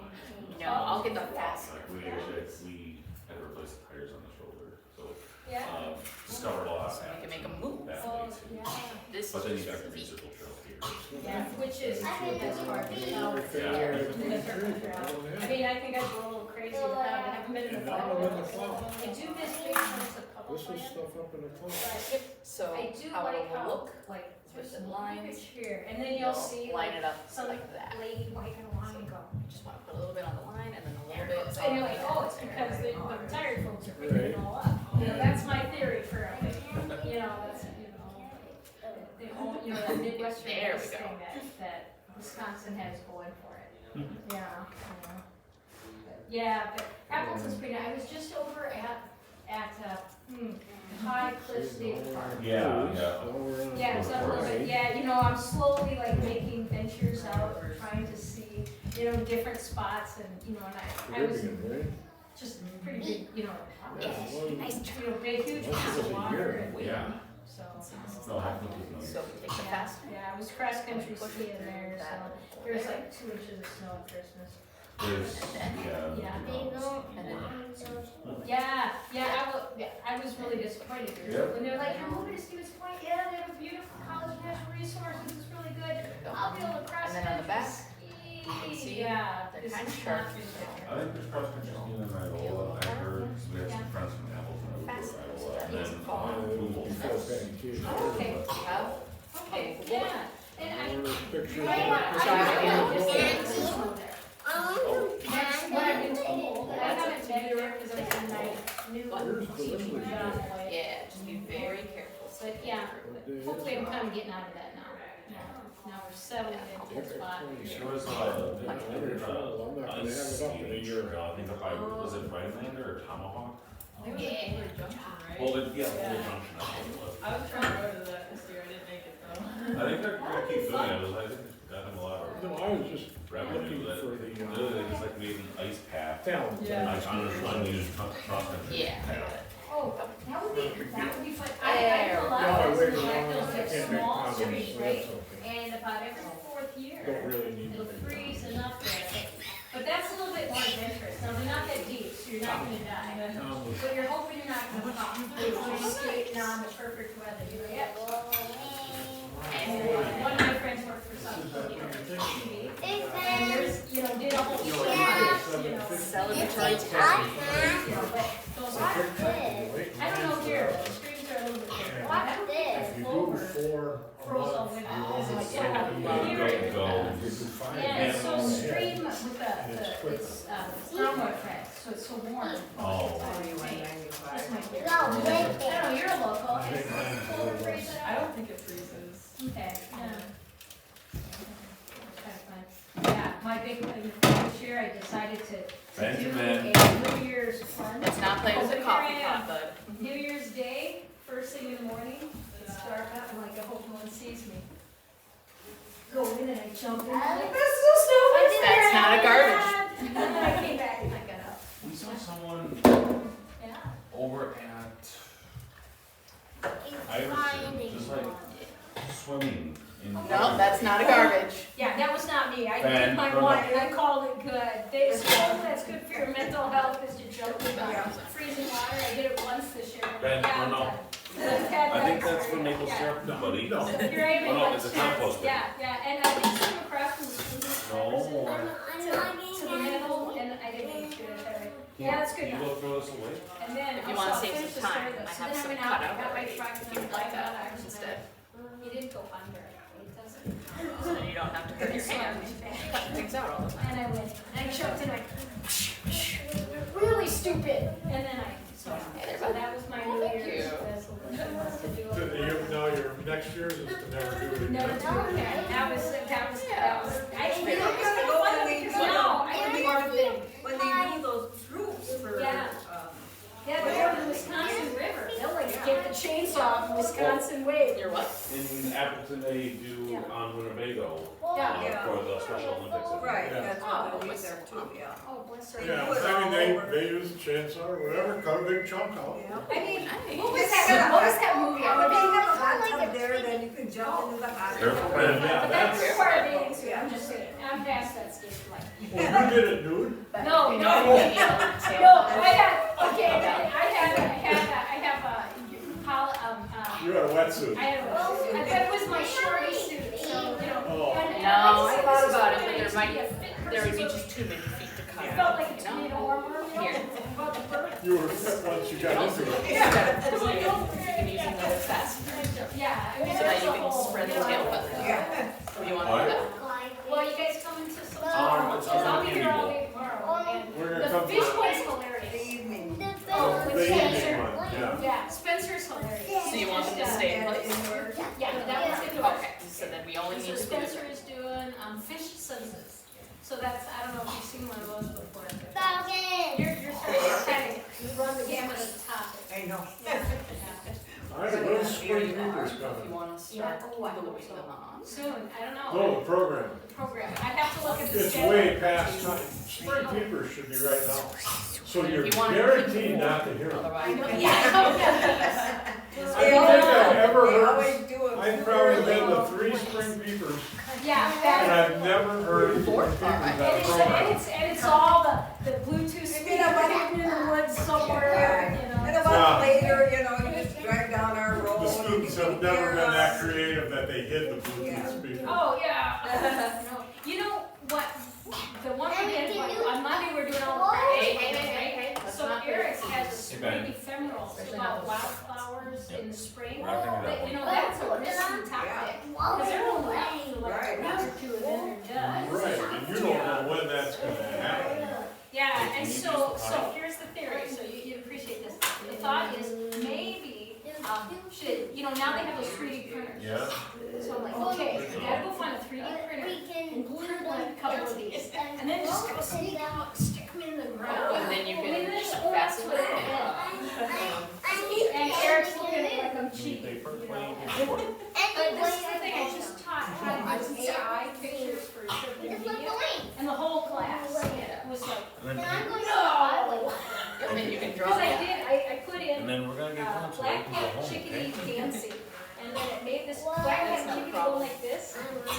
No, I'll get the fast. like, we had to replace the tires on the shoulder, so, Yeah. discovered a lot of So you can make happening them move. that Oh, way too. yeah. This But then you is got the just musical trail here. Yeah, which is the best part, you know. I mean, I think I go a little crazy with that, I haven't been in And the now I'm in the fall. cloud. I do miss big chunks of public This is land, stuff up in the cloud. but So I do how it like will how, look, like, with there's the a lines, lines here, and then you'll see line like it up some like that. lady wiping a line go. Just wanna put a little bit on the line and then a little bit. And you're like, oh, it's because the retired folks are picking it all up. You know, that's my theory for everything. You know, that's, the whole, the Midwestern There we thing go. that Wisconsin has going for it. Yeah, yeah, but Appleton's pretty nice. I was just over at High Cliff State Park. Yeah, yeah. Yeah, it's a little bit, yeah, I'm slowly like making ventures out, trying to see, different spots and, and I was Caribbean, right? just pretty big, Nice big, huge piece of water and, Yeah. so. No, Hackman was nice. So take the fast. Yeah, it was cross country skiing there, so there was like 2 inches of snow at Christmas. There's, yeah. Yeah. They don't. And then I was really disappointed. Yep. When they're like, you're moving to Stevens Point, yeah, they have a beautiful college natural resources, it's really good. I'll be able to cross And then on the country back, ski. can see Yeah. they're this kind of is sharp. not good. I think there's cross country skiing in Iowa. I heard, we have some friends from Appleton over in Iowa, and then Humboldt. Before Patty Cage. Oh, okay. have Okay, yeah, and I. Pictures. That's what I've been told. I haven't been there because I was in my new Where's the teaching liquid? job. Yeah, just be very careful. But yeah, hopefully I'm kind of getting out of that now. Now we're settling into the spot. There was I'm not gonna have ice it up in a skating year. trail, I think up by, was it Rhinelander or Tomahawk? Yeah. Well, yeah, Fuller Junction, I think it was. I was trying to go to that this year, I didn't make it though. I think they're gonna keep doing it, I think it's got them a lot No, of I was just revenue, looking that, for literally, they just like made an ice path, talent. Yeah. like unused cross country Yeah. path. Oh, that would be fun. I There know a we lot No, I of waited those, long like enough, those I like can't make small comments, streets, so right? that's okay. And about every 4th year, Don't really need it'll to. freeze enough there. But that's a little bit more adventurous. Now, they're not that deep, so you're not gonna die. But you're hoping you're not gonna pop. You're skating on the perfect weather. You're like, yeah. And one of my friends worked for some TV. And there's, did a whole show on it, Celebratory but those I don't know here, the streams are a little bit different. Watch this. If you do Over. 4 a Froze all month, winter. you almost Yeah. here. Go. If you do 5 Yeah, it's so months, stream with it's groundwater fed, so it's so warm. Oh. That's my theory. Go I with don't it. know, you're a local, it's cold or freezing. I don't think it freezes. Okay, yeah. That's kind of fun. Yeah, my big thing this year, I decided to do Benjamin. a New Year's fun. Let's not play with the Here coffee I am. pot, bud. New Year's Day, first thing in the morning, it's dark out, and like, I hope no one sees me. Go in and I jump in, I'm like, there's no snow in there. That's not a garbage. And then I came back and I got up. We saw someone Yeah. over at Iverson, just like swimming in. No, that's not a garbage. Yeah, that was not me. I Ben, did my no, no. one and I called it good. They said that's good for your mental health is to jump in the freezing water. I did it once this year. Ben, Yeah, no, no. I'm done. I've had I think that that's for maple experience. syrup, buddy. No. Yeah. You're aiming Oh, no, like it's a chips. compost bin. Yeah, and I did swim across from the No. to the middle and I didn't make sure that I, yeah, that's good Can you enough. go throw this away? And then If you also wanna I'll save finish some the story time, though. I So have then I some went out, cut I out got my already, truck if and you I would like got that out. instead. He didn't go under. It doesn't. So then you don't have to hurt your hand cutting things out all the time. And I went, and I jumped in, like, really stupid. And then so Hey there, so bud. that was my Well, New thank Year's you. resolution was to do So it. now your next year's is to never do it Never again. do it again. That was, I didn't You're really gonna go on these, no, I didn't want to. when they do those groups for, Yeah. Yeah, they go to the Wisconsin River. They'll like get the chainsaw from Wisconsin Wave. You're what? In Appleton they do on Winnebago Yeah. for the Special Olympics. Right, Yeah. that's what they use there too, yeah. Oh, bless her. Yeah, I mean, they use a chainsaw or whatever, cut a big chunk out. I mean, what was Just that, have what was that movie? If I they would have a hot tub there, then you can jump into the hot They're tub. fun. Yeah, But that's, that's required bathing suit, I'm just saying, I'm past that stage of life. well, you did it nude? No, no, No. I have, okay, I have a, You had a wetsuit. I had a, but it was my shorty suit, so, you know. Oh. and No, I I thought about it, just- but there might, be a fit there would be person, just too many feet to so cut. it felt like a you know? tornado warmer, you know, Here. about the birth. You were fit once you got into it. Yeah. You can use another vest, Yeah, I mean, so that there's you a can whole, spread the you know, tail feathers. Yeah. Or you want What? that? Well, you guys coming to some, It's because I'll on be the here all table. day tomorrow, and We're gonna the come fish to one's The hilarious. evening. Oh, the with evening Spencer. one, yeah. Yeah, Spencer's hilarious. So you want them to stay in place? Yeah, that one's gonna do it. Okay, so then we only And so need to do Spencer is doing, fish senses. So that's, I don't know if you've seen one of those before. but You're sort of kind of run the gamut of the topic. I know. I had those spring reapers If you coming. want to start Oh, I hope gluing so. them on. Soon, I don't know. No, the program. Program, I have to look at the It's schedule. way past time. Spring peepers should be right now. So you're If you want to guaranteed not to hear them. Otherwise, Yeah, I know that. I don't think I've ever They heard, always do it. I've probably been to 3 spring peepers, Yeah, and that, I've never heard spring peepers and at a it's, program. and it's all the Bluetooth speaker hidden in the woods somewhere, you know. And a month later, you know, you just drive down our road. The students have never been that creative that they hid the Bluetooth speaker. Oh, yeah. No. You know what, the one thing is, like, on Monday, we're doing all the practice, right? So Eric has a spring ephemeral about wildflowers in the spring. But, you know, that's a risky topic, because they're only lasting like a week or two, and then they're done. Right, and you don't know when that's gonna happen. Yeah, and so here's the theory, so you'd appreciate this. The thought is maybe, should, you know, now they have those 3D printers. Yeah. So I'm like, okay, we gotta go find a 3D printer and print like a couple of these, and then just go stick them in the ground. and then you I mean, can there's fast that's what it is. And Eric's looking at it like I'm cheating, you know. But this is the thing, I just taught how to use AI pictures for certain media, and the whole class was like, no! And then you can draw Because I that. did, I put in And then we're gonna get home so we black can go cat home, chickadee okay? dancing, and then it made this black cat chickadee go like this,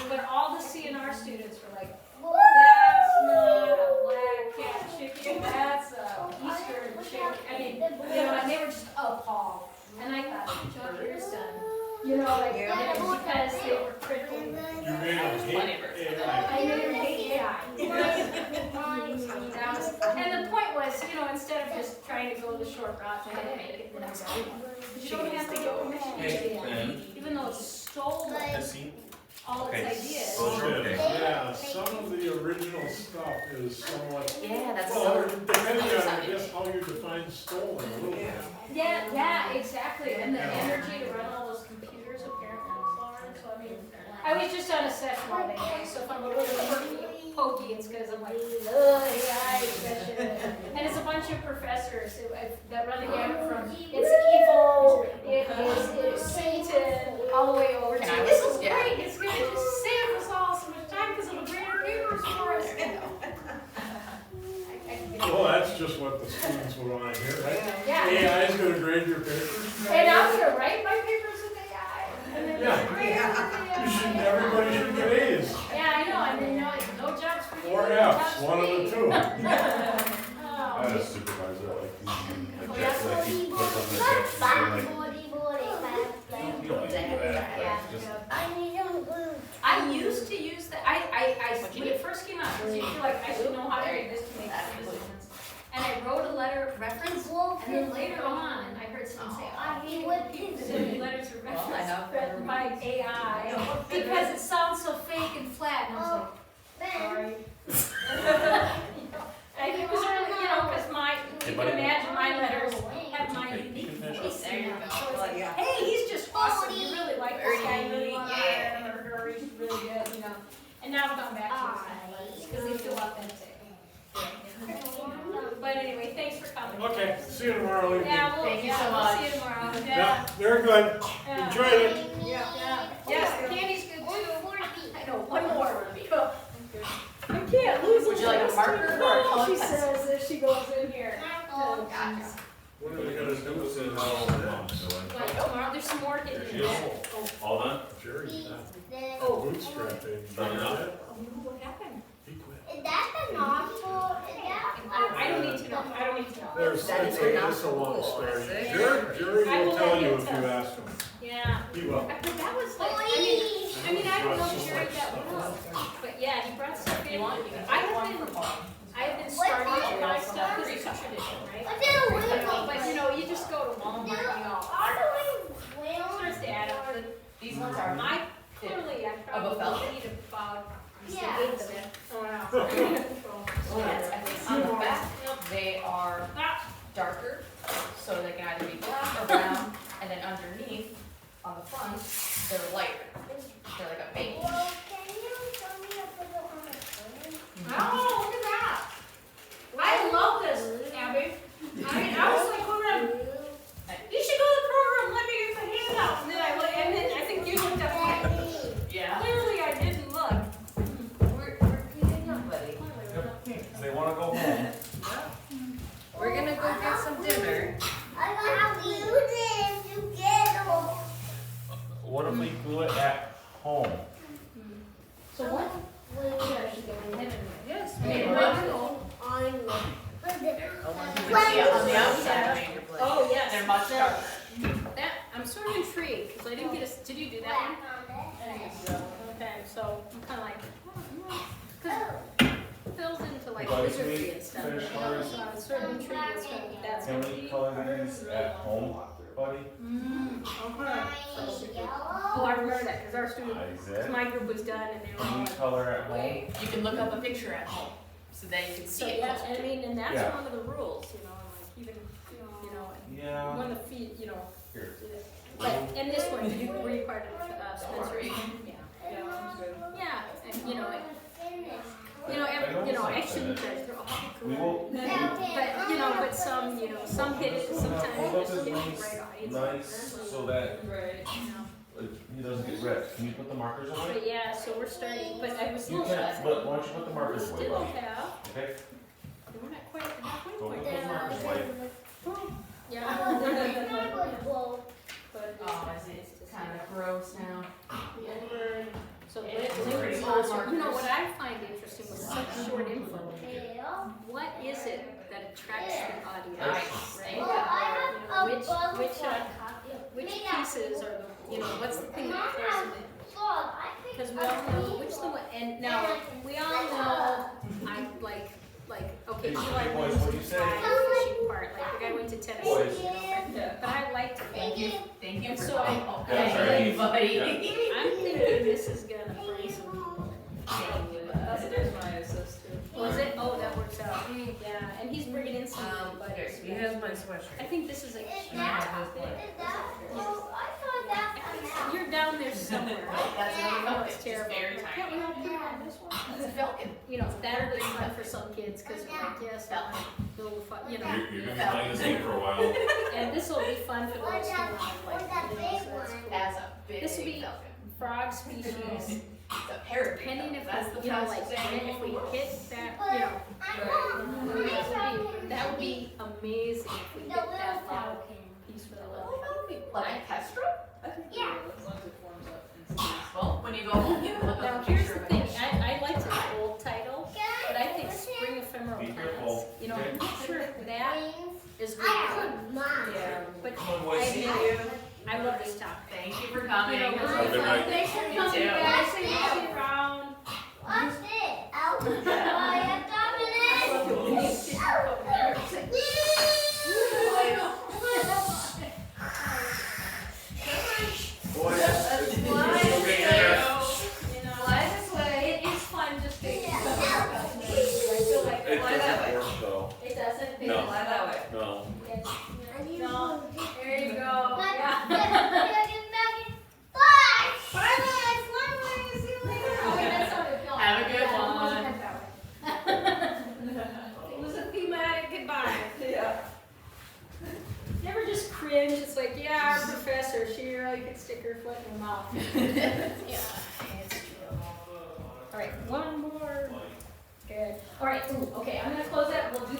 but all the CNR students were like, that's not a black cat chickadee, that's a Eastern chick, I mean, you know, and they were just appalled, and I thought, job here's done. You know, like, Yeah. because they were critical. You made them Plenty hate of AI. I made her hate AI. That was, and the point was, you know, instead of just trying to go the short route, they had to make it the next day. But you don't have to get permission to Hey, do that, Ben. even though it's stolen See? all its Okay. ideas. Okay. Yeah, some of the original stuff is somewhat, Yeah, that's well, so. depending on, I guess, how you define stolen a little bit. Yeah, exactly, and the energy to run all those computers apparently was large, so I mean, I was just on a session all day, so if I'm a little pokey, it's because I'm like, ugh, AI session. And it's a bunch of professors that run the gamut from, it's evil, it's Satan, all the way over to, Can I this is listen? Yeah. great, it's gonna just save us all so much time because it'll grade our papers for us. Well, that's just what the students would want to hear, right? Yeah, AI is gonna grade your papers. and I'm gonna write my papers with AI, and then Yeah. grade them with AI. You should, everybody should get A's, Yeah, I know, I mean, no jobs for you. or no F's, jobs one for of the me. two. I had a Oh, supervisor, like, Oh, he put something in the text, and say, like, you don't need to do that, yeah. like, just, I used to use that, when it first came out, I was like, I should know how to do this to make decisions. And I wrote a letter of reference, and then later on, I heard someone say, I hate when people send me letters of reference written by AI, because it sounds so fake and flat, and I was like, sorry. And it was really, you know, because you can imagine my letters have my okay, you unique can finish voice. There you in them. go. So it's like, Yeah. hey, he's just awesome, you really like this guy, you really want to hire Yeah. him or her, he's really good, you know. And now I've gone back to using letters, because they feel authentic. But anyway, thanks for coming. Okay, see you tomorrow evening. Yeah, we'll, Thank you yeah, so we'll much. see you tomorrow. Yeah, very good. Yeah. Enjoyed it. Yeah, yes, marker or a No, colored she pencil? says as she goes in here. Oh, gotcha. What are we gonna do with it? Like tomorrow, there's some more hidden in there. All done? Jerry's not Oh, bootstrapping. Done enough? what happened? He quit. Is that the nozzle? Is that? I don't need to know, I don't need to know. There's, it's a long story. Jerry I will will tell let you him if you tell. ask him. Yeah. He will. But that was like, I mean, I don't know if Jerry that well, but yeah, he brought stuff in. You want, you can I take have one been, for fun. I've been starting to buy stuff, because it's a tradition, right? What's in a wheel? But you know, you just go to Walmart, you know, How do we wheel? it starts to add up. These ones are, I clearly, I Of a felt? probably need about Yeah. 8 of it. Oh, wow. yes, I think on the back, they are darker, so they can either be black or brown, and then underneath, on the front, they're lighter. They're like a beige. Well, can you tell me to put it on the screen? Oh, look at that. I love this, Abby. I mean, I was like, you should go to the program, let me get the handout. And then I think you looked up mine. Yeah. Clearly, I didn't look. We're cleaning up, buddy. They wanna go home. We're gonna go get some dinner. I got to do this together. What if we do it at home? So what? Yes. I mean, You can see it on the outside of your plate. Oh, yes. They're much darker. That, I'm sort of intrigued, because I didn't get a, did you do that one? Okay, so I'm kind of like, because it fills into like But wizardry and stuff, you finish know, colors. so I was sort of intrigued what's going, that's Can going to we be. color these at home, buddy? Okay. Oh, I remember that, because our student, Isaac, my group was done, and they were all can we like, color at home? You can look up a picture at home, so that you can so see it yeah, closer. I mean, and that's Yeah. one of the rules, you know, like even, you know, Yeah. one of the feet, you know. Here. But, and this one, you were you part of Spencer? Yeah. Yeah, and you know, I shouldn't judge, they're all We great. will, But, you know, but some, some hit it, sometimes hold up just his hit it wings right on. It's nice so that Right. you know. he doesn't get ripped. Can you put the markers away? But yeah, so we're starting, but I was a You little can, shocked. but why don't you put the We markers away, still buddy? have, Okay? we're not quite Go put there. those markers away. Yeah. Well, But, Oh, is it kind of gross now? so, It's but pretty you old know, markers. what I find interesting with such short info, what is it that attracts the audience? Nice. Right? well, I have a Which butterfly. which pieces are the, what's the thing that pulls them in? Well, I think Because we all know which the one, and now, we all know, I'm like, okay, Hey, Eli boys, wins what'd the you say? fishing part, like, the guy went to Boys. Tennessee, but I liked it. Thank you And for so coming. I- Yeah, sorry. Hey, buddy. I'm thinking this is gonna bring some people. There's my assist too. Was it? Oh, that works out. Yeah, and he's bringing in some buddies. He has my sweatshirt. I think this is a Is huge that, topic. well, I thought that was You're down there somewhere. That's another I know Falcon, it's just terrible. very But can't we tiny. all put it on this one? It's a Falcon. That'll be fun for some kids, cause we're like, yes, I want a little fun, You're gonna be playing this game for a while. And this will be fun for those who want What's that like, big so that's one? cool. That's a big This would be- Falcon. Frog species, It's a parrot. depending if, That's the like, fastest if thing. we hit that, I that would be amazing if we hit that loud piece for the little. Like Kestrel? Yeah. As long as it forms up and stays. Well, when you go home, you can look Now, up a here's picture the of thing, it. I liked the old title, but I think spring ephemeral Be plants, careful. I'm not sure if that is good. I could mine. Yeah, but Come on, boys. I admit, I love this topic. Thank you for coming. You know, Have a good night. thanks for You coming, too. guys, thanks for being around. What's it? Out. I am Boys, It is fun just to. it doesn't work though. It doesn't? No. Fly that way. No. No, there you go, yeah. Have a good one. It was a thematic goodbye. Yeah. Never just cringe, it's like, yeah, our professor, she really could stick her foot in her mouth. Yeah, it's true. All right, one more. Good. All right, ooh, okay, I'm gonna close that, we'll do